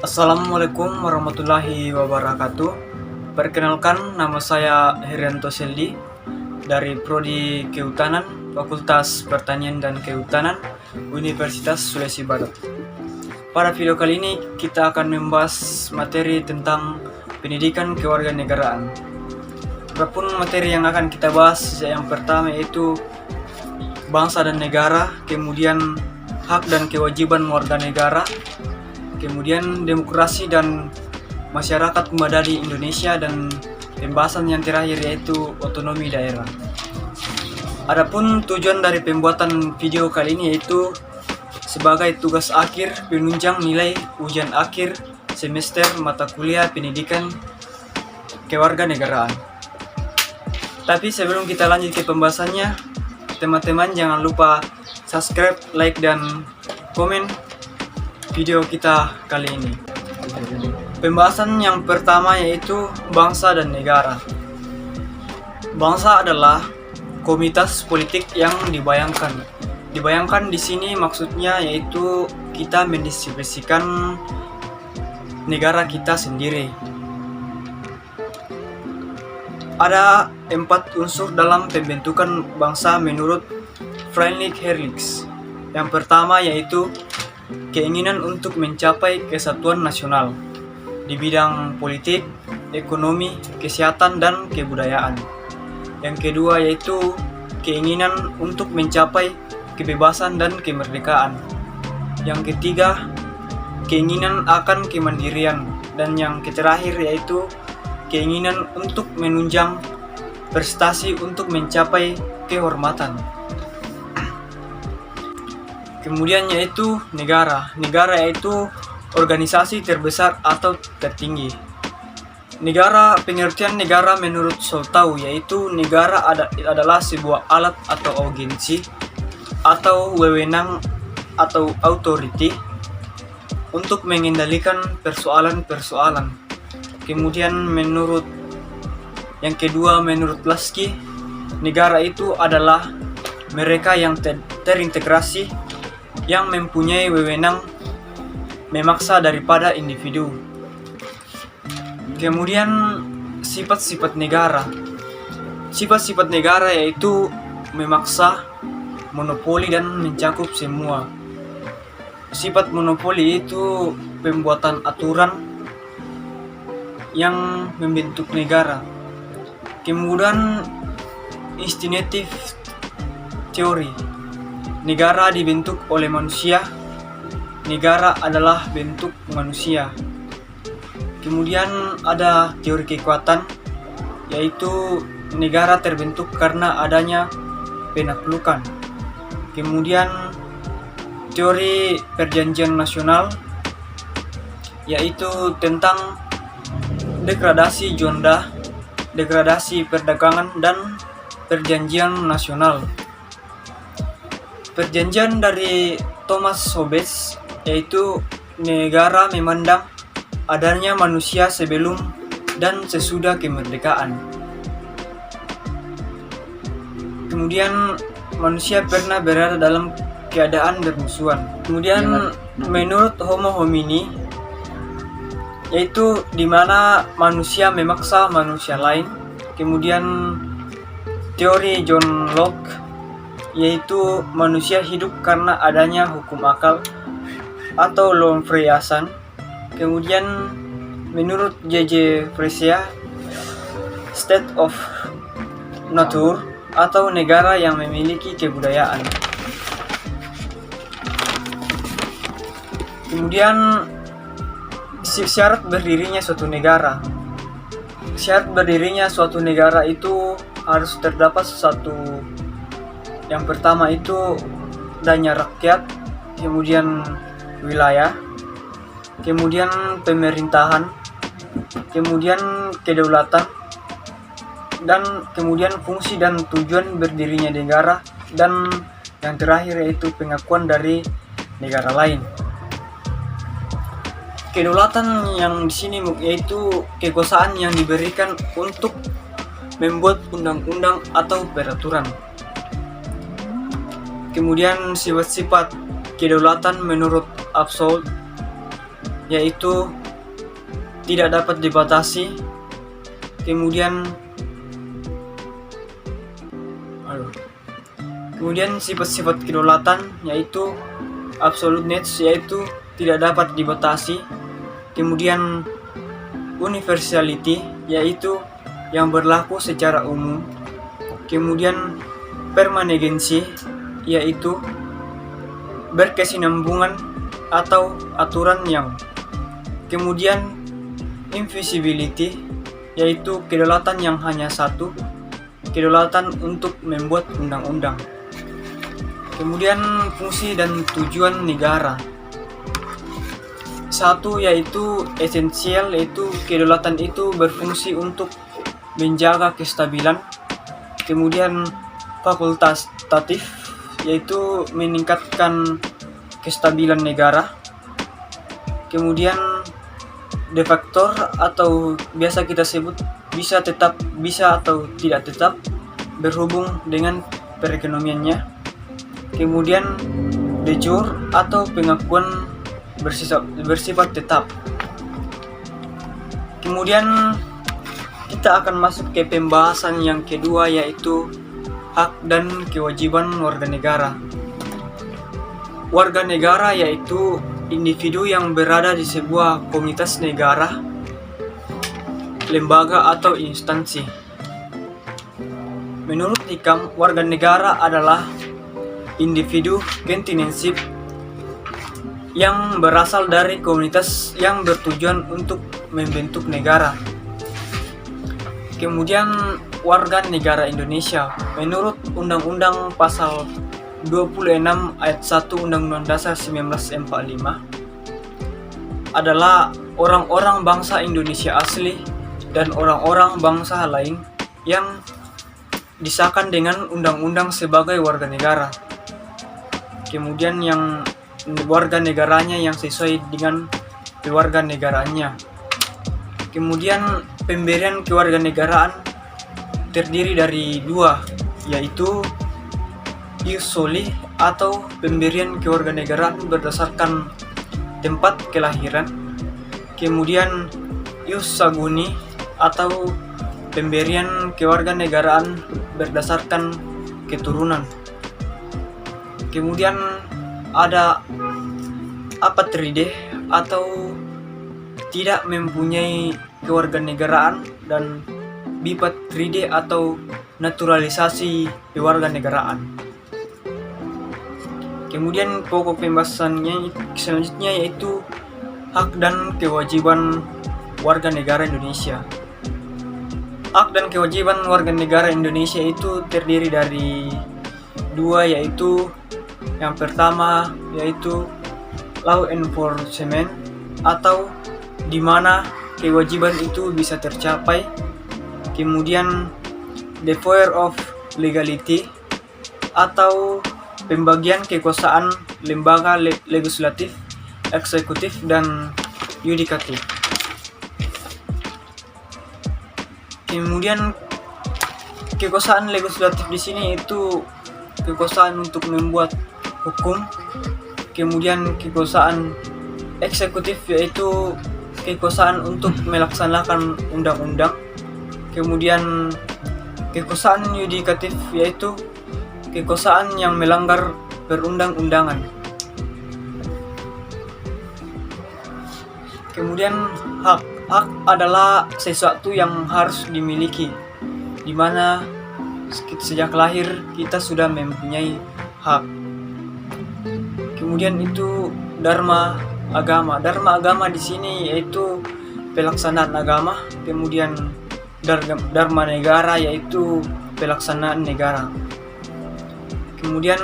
Assalamualaikum warahmatullahi wabarakatuh. Perkenalkan, nama saya Herianto Seldi dari Prodi Kehutanan, Fakultas Pertanian dan Kehutanan, Universitas Sulawesi Barat. Pada video kali ini kita akan membahas materi tentang pendidikan kewarganegaraan. Adapun materi yang akan kita bahas yang pertama yaitu bangsa dan negara, kemudian hak dan kewajiban warga negara, kemudian demokrasi dan masyarakat madani Indonesia, dan pembahasan yang terakhir yaitu otonomi daerah. Adapun tujuan dari pembuatan video kali ini yaitu sebagai tugas akhir penunjang nilai ujian akhir semester mata kuliah pendidikan kewarganegaraan. Tapi sebelum kita lanjut ke pembahasannya, teman-teman jangan lupa subscribe, like, dan komen video kita kali ini. Pembahasan yang pertama yaitu bangsa dan negara. Bangsa adalah komunitas politik yang dibayangkan. Dibayangkan di sini maksudnya yaitu kita mendeskripsikan negara kita sendiri. Ada 4 unsur dalam pembentukan bangsa menurut Friedrich Herrlich. Yang pertama yaitu keinginan untuk mencapai kesatuan nasional di bidang politik, ekonomi, kesehatan, dan kebudayaan. Yang kedua yaitu keinginan untuk mencapai kebebasan dan kemerdekaan. Yang ketiga, keinginan akan kemandirian. Dan yang terakhir yaitu keinginan untuk menunjang prestasi untuk mencapai kehormatan. Kemudian yaitu negara. Negara yaitu organisasi terbesar atau tertinggi. Negara, pengertian negara menurut Soltau yaitu negara adalah sebuah alat atau agensi atau wewenang atau authority untuk mengendalikan persoalan-persoalan. Kemudian yang kedua menurut Lasky, negara itu adalah mereka yang terintegrasi yang mempunyai wewenang memaksa daripada individu. Kemudian sifat-sifat negara. Sifat-sifat negara yaitu memaksa, monopoli, dan mencakup semua. Sifat monopoli itu pembuatan aturan yang membentuk negara. Kemudian instinctive theory. Negara dibentuk oleh manusia. Negara adalah bentuk manusia. Kemudian ada teori kekuatan, yaitu negara terbentuk karena adanya penaklukan. Kemudian teori perjanjian nasional, yaitu tentang degradasi juanda, degradasi perdagangan, dan perjanjian nasional. Perjanjian dari Thomas Hobbes yaitu negara memandang adanya manusia sebelum dan sesudah kemerdekaan. Kemudian manusia pernah berada dalam keadaan bermusuhan. Kemudian menurut Homo homini yaitu di mana manusia memaksa manusia lain. Kemudian teori John Locke yaitu manusia hidup karena adanya hukum akal atau Lomfreyasan. Kemudian menurut J.J. Fresia, state of nature atau negara yang memiliki kebudayaan. Kemudian syarat berdirinya suatu negara. Syarat berdirinya suatu negara itu harus terdapat satu. Yang pertama itu adanya rakyat, kemudian wilayah, kemudian pemerintahan, kemudian kedaulatan, dan kemudian fungsi dan tujuan berdirinya negara, dan yang terakhir yaitu pengakuan dari negara lain. Kedaulatan yang di sini yaitu kekuasaan yang diberikan untuk membuat undang-undang atau peraturan. Kemudian sifat-sifat kedaulatan menurut Absolut yaitu tidak dapat dibatasi. Kemudian sifat-sifat kedaulatan yaitu absolute needs, yaitu tidak dapat dibatasi. Kemudian universality, yaitu yang berlaku secara umum. Kemudian permanency, yaitu berkesinambungan atau aturan yang. Kemudian invisibility, yaitu kedaulatan yang hanya satu, kedaulatan untuk membuat undang-undang. Kemudian fungsi dan tujuan negara. Satu yaitu esensial, yaitu kedaulatan itu berfungsi untuk menjaga kestabilan. Kemudian fakultatif, yaitu meningkatkan kestabilan negara. Kemudian de facto atau biasa kita sebut bisa tetap, bisa atau tidak tetap, berhubung dengan perekonomiannya. Kemudian de jure atau pengakuan bersifat tetap. Kemudian kita akan masuk ke pembahasan yang kedua, yaitu hak dan kewajiban warga negara. Warga negara yaitu individu yang berada di sebuah komunitas negara, lembaga atau instansi. Menurut Hikam, warga negara adalah individu kontinensif yang berasal dari komunitas yang bertujuan untuk membentuk negara. Kemudian warga negara Indonesia menurut Undang-Undang Pasal 26 Ayat 1 Undang-Undang Dasar 1945 adalah orang-orang bangsa Indonesia asli dan orang-orang bangsa lain yang disahkan dengan undang-undang sebagai warga negara. Kemudian yang warga negaranya yang sesuai dengan kewarganegaranya. Kemudian pemberian kewarganegaraan terdiri dari dua, yaitu ius soli atau pemberian kewarganegaraan berdasarkan tempat kelahiran. Kemudian ius sanguini atau pemberian kewarganegaraan berdasarkan keturunan. Kemudian ada apatride atau tidak mempunyai kewarganegaraan, dan bipatride atau naturalisasi kewarganegaraan. Kemudian pokok pembahasannya selanjutnya yaitu hak dan kewajiban warga negara Indonesia. Hak dan kewajiban warga negara Indonesia itu terdiri dari dua, yaitu yang pertama yaitu law enforcement atau di mana kewajiban itu bisa tercapai. Kemudian devoir of legality atau pembagian kekuasaan lembaga legislatif, eksekutif, dan yudikatif. Kemudian kekuasaan legislatif di sini itu kekuasaan untuk membuat hukum. Kemudian kekuasaan eksekutif yaitu kekuasaan untuk melaksanakan undang-undang. Kemudian kekuasaan yudikatif yaitu kekuasaan yang melanggar perundang-undangan. Kemudian hak adalah sesuatu yang harus dimiliki, di mana sejak lahir kita sudah mempunyai hak. Kemudian itu dharma agama. Dharma agama di sini yaitu pelaksanaan agama. Kemudian dharma negara yaitu pelaksanaan negara. Kemudian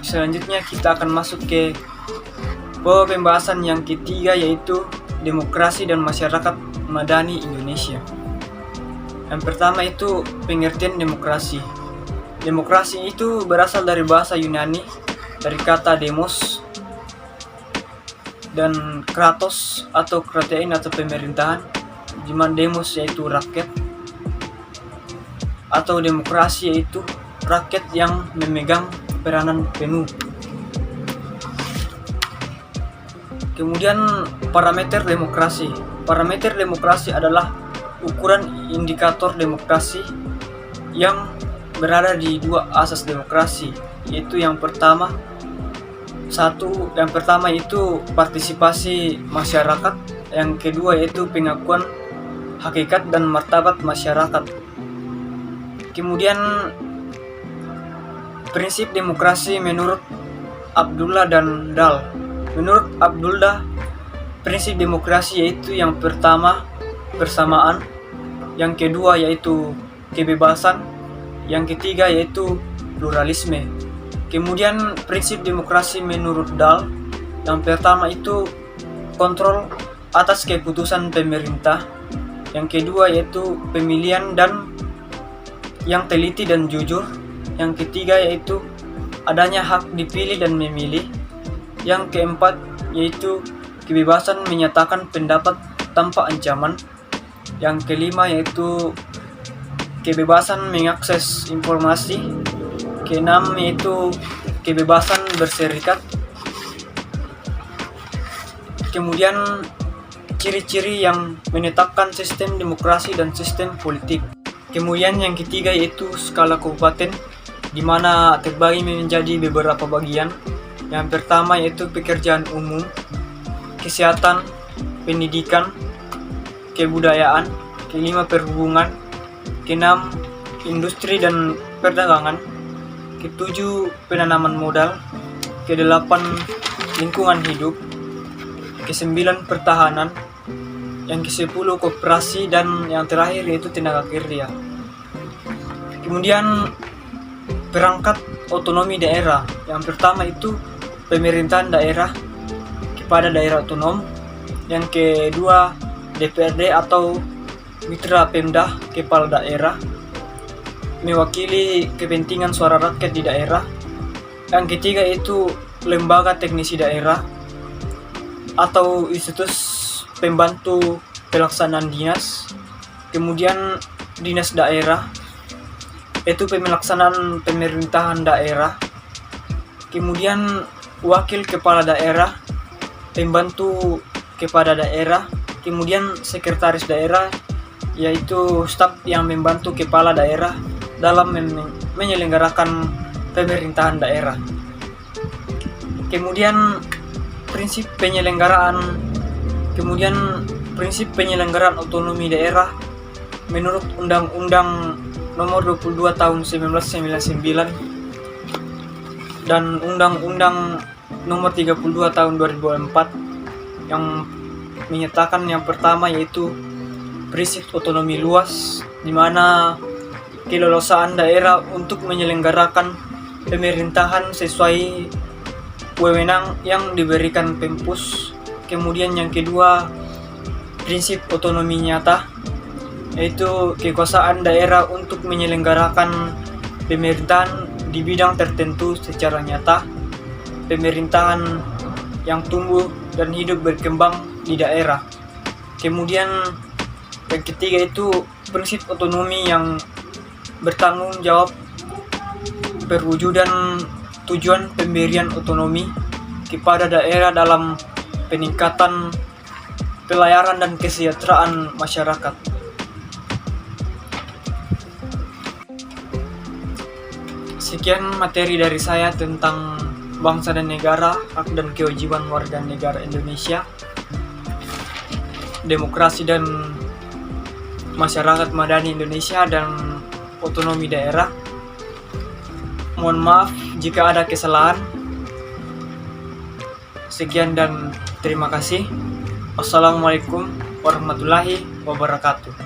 selanjutnya kita akan masuk ke pembahasan yang ketiga, yaitu demokrasi dan masyarakat madani Indonesia. Yang pertama itu pengertian demokrasi. Demokrasi itu berasal dari bahasa Yunani, dari kata demos dan kratos atau kratein atau pemerintahan, di mana demos yaitu rakyat, atau demokrasi yaitu rakyat yang memegang peranan penuh. Kemudian parameter demokrasi. Parameter demokrasi adalah ukuran indikator demokrasi yang berada di dua asas demokrasi, yaitu yang pertama itu partisipasi masyarakat, yang kedua yaitu pengakuan hakikat dan martabat masyarakat. Kemudian prinsip demokrasi menurut Abdullah dan Dahl. Menurut Abdullah, prinsip demokrasi yaitu yang pertama bersamaan, yang kedua yaitu kebebasan, yang ketiga yaitu pluralisme. Kemudian prinsip demokrasi menurut Dahl, yang pertama itu kontrol atas keputusan pemerintah, yang kedua yaitu pemilihan dan yang teliti dan jujur, yang ketiga yaitu adanya hak dipilih dan memilih, yang keempat yaitu kebebasan menyatakan pendapat tanpa ancaman, yang kelima yaitu kebebasan mengakses informasi, keenam yaitu kebebasan berserikat. Kemudian ciri-ciri yang menetapkan sistem demokrasi dan sistem politik. Kemudian yang ketiga yaitu skala kabupaten, di mana terbagi menjadi beberapa bagian. Yang pertama yaitu pekerjaan umum, kesehatan, pendidikan, kebudayaan, kelima perhubungan, keenam industri dan perdagangan, ketujuh penanaman modal, kedelapan lingkungan hidup, kesembilan pertahanan, yang kesepuluh koperasi, dan yang terakhir yaitu tenaga kerja. Kemudian perangkat otonomi daerah. Yang pertama itu pemerintahan daerah kepada daerah otonom, yang kedua DPRD atau mitra Pemda kepala daerah mewakili kepentingan suara rakyat di daerah, yang ketiga itu lembaga teknisi daerah atau institusi pembantu pelaksanaan dinas, kemudian dinas daerah itu pemelaksanaan pemerintahan daerah, kemudian wakil kepala daerah, pembantu kepala daerah, kemudian sekretaris daerah yaitu staf yang membantu kepala daerah dalam menyelenggarakan pemerintahan daerah. Kemudian prinsip penyelenggaraan otonomi daerah menurut Undang-Undang Nomor 22 Tahun 1999 dan Undang-Undang Nomor 32 Tahun 2004 yang menyatakan yang pertama yaitu prinsip otonomi luas, di mana keleluasaan daerah untuk menyelenggarakan pemerintahan sesuai wewenang yang diberikan Pempus. Kemudian yang kedua prinsip otonomi nyata, yaitu kekuasaan daerah untuk menyelenggarakan pemerintahan di bidang tertentu secara nyata, pemerintahan yang tumbuh dan hidup berkembang di daerah. Kemudian yang ketiga itu prinsip otonomi yang bertanggung jawab, perwujudan tujuan pemberian otonomi kepada daerah dalam peningkatan pelayanan dan kesejahteraan masyarakat. Sekian materi dari saya tentang bangsa dan negara, hak dan kewajiban warga negara Indonesia, demokrasi dan masyarakat madani Indonesia, dan otonomi daerah. Mohon maaf jika ada kesalahan. Sekian dan terima kasih. Wassalamualaikum warahmatullahi wabarakatuh.